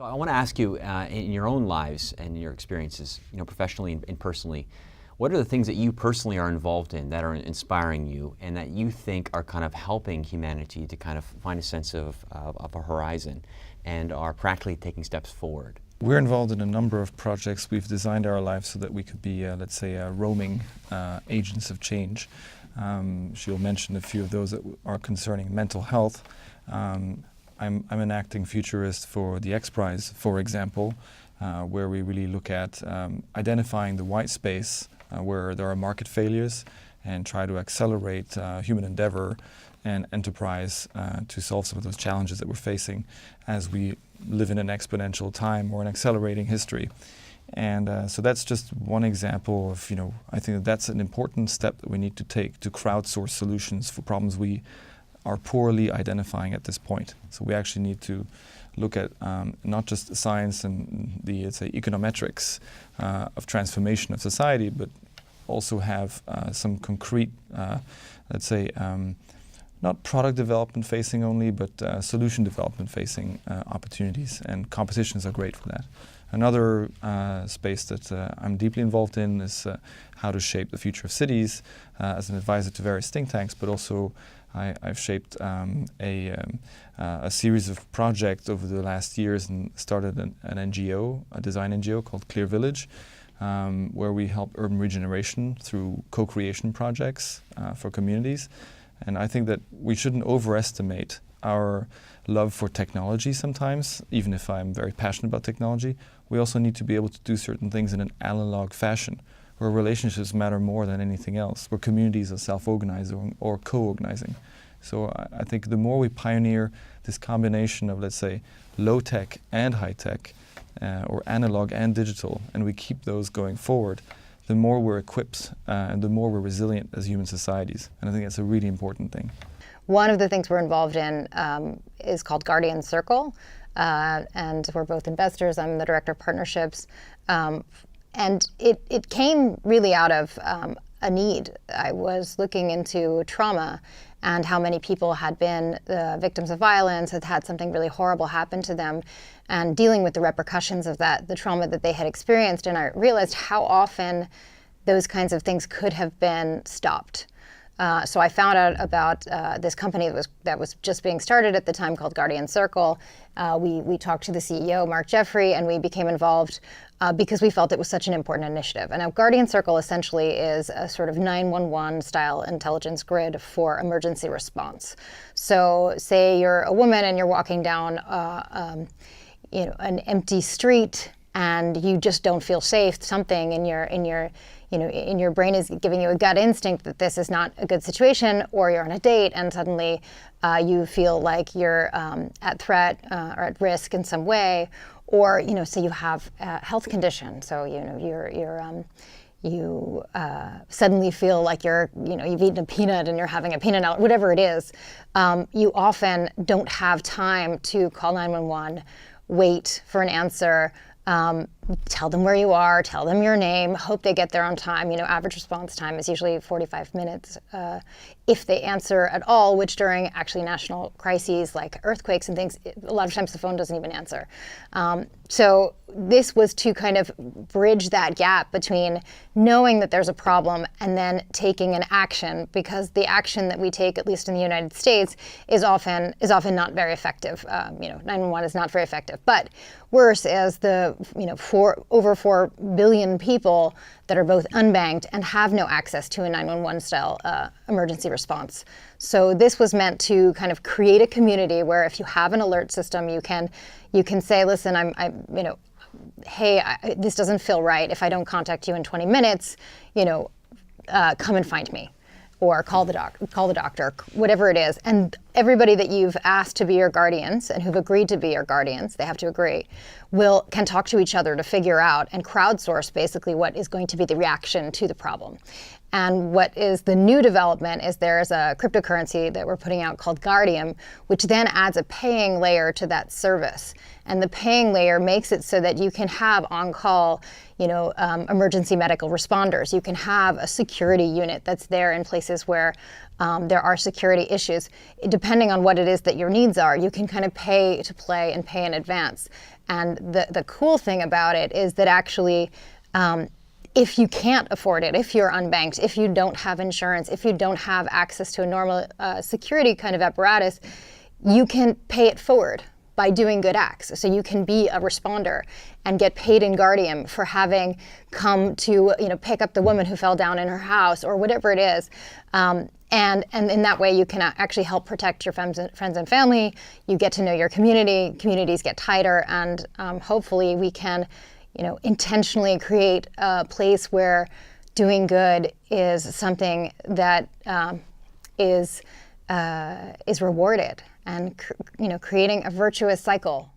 So I want to ask you, in your own lives and your experiences, professionally and personally, what are the things that you personally are involved in that are inspiring you and that you think are kind of helping humanity to kind of find a sense of a horizon and are practically taking steps forward? We're involved in a number of projects. We've designed our lives so that we could be, let's say, roaming agents of change. She'll mention a few of those that are concerning mental health. I'm an acting futurist for the X Prize, for example, where we really look at identifying the white space where there are market failures and try to accelerate human endeavor and enterprise to solve some of those challenges that we're facing as we live in an exponential time or an accelerating history. And so that's just one example of, I think that's an important step that we need to take to crowdsource solutions for problems we are poorly identifying at this point. So we actually need to look at not just science and the, let's say, econometrics of transformation of society, but also have some concrete, let's say, not product development facing only, but solution development facing opportunities, and competitions are great for that. Another space that I'm deeply involved in is how to shape the future of cities as an advisor to various think tanks, but also I've shaped a series of projects over the last years and started an NGO, a design NGO called Clear Village, where we help urban regeneration through co-creation projects for communities. And I think that we shouldn't overestimate our love for technology sometimes, even if I'm very passionate about technology. We also need to be able to do certain things in an analog fashion, where relationships matter more than anything else, where communities are self-organizing or co-organizing. So I think the more we pioneer this combination of, let's say, low-tech and high-tech, or analog and digital, and we keep those going forward, the more we're equipped and the more we're resilient as human societies. And I think that's a really important thing. One of the things we're involved in is called Guardian Circle, and we're both investors. I'm the director of partnerships. And it came really out of a need. I was looking into trauma and how many people had been victims of violence, had had something really horrible happen to them, and dealing with the repercussions of that, the trauma that they had experienced. And I realized how often those kinds of things could have been stopped. So I found out about this company that was just being started at the time called Guardian Circle. We talked to the CEO, Mark Jeffrey, and we became involved because we felt it was such an important initiative. And now Guardian Circle essentially is a sort of 911 style intelligence grid for emergency response. So say you're a woman and you're walking down an empty street and you just don't feel safe. Something in your brain is giving you a gut instinct that this is not a good situation, or you're on a date and suddenly you feel like you're at threat or at risk in some way, or say you have a health condition, so you suddenly feel like you've eaten a peanut and you're having a peanut allergy, whatever it is. You often don't have time to call 911, wait for an answer. Tell them where you are, tell them your name, hope they get there on time. Average response time is usually 45 minutes if they answer at all, which during actually national crises like earthquakes and things, a lot of times the phone doesn't even answer. So this was to kind of bridge that gap between knowing that there's a problem and then taking an action, because the action that we take, at least in the United States, is often not very effective. 911 is not very effective. But worse is the over 4 billion people that are both unbanked and have no access to a 911 style emergency response. So this was meant to kind of create a community where if you have an alert system, you can say, listen, hey, this doesn't feel right. If I don't contact you in 20 minutes, come and find me, or call the doctor, whatever it is. And everybody that you've asked to be your guardians and who've agreed to be your guardians, they have to agree, can talk to each other to figure out and crowdsource basically what is going to be the reaction to the problem. And what is the new development is there's a cryptocurrency that we're putting out called Guardium, which then adds a paying layer to that service. And the paying layer makes it so that you can have on-call, emergency medical responders. You can have a security unit that's there in places where there are security issues. Depending on what it is that your needs are, you can kind of pay to play and pay in advance. And the cool thing about it is that actually, if you can't afford it, if you're unbanked, if you don't have insurance, if you don't have access to a normal security kind of apparatus, you can pay it forward by doing good acts. So you can be a responder and get paid in Guardium for having come to pick up the woman who fell down in her house or whatever it is. And in that way, you can actually help protect your friends and family. You get to know your community. Communities get tighter, and hopefully we can, intentionally create a place where doing good is something that is rewarded, and creating a virtuous cycle.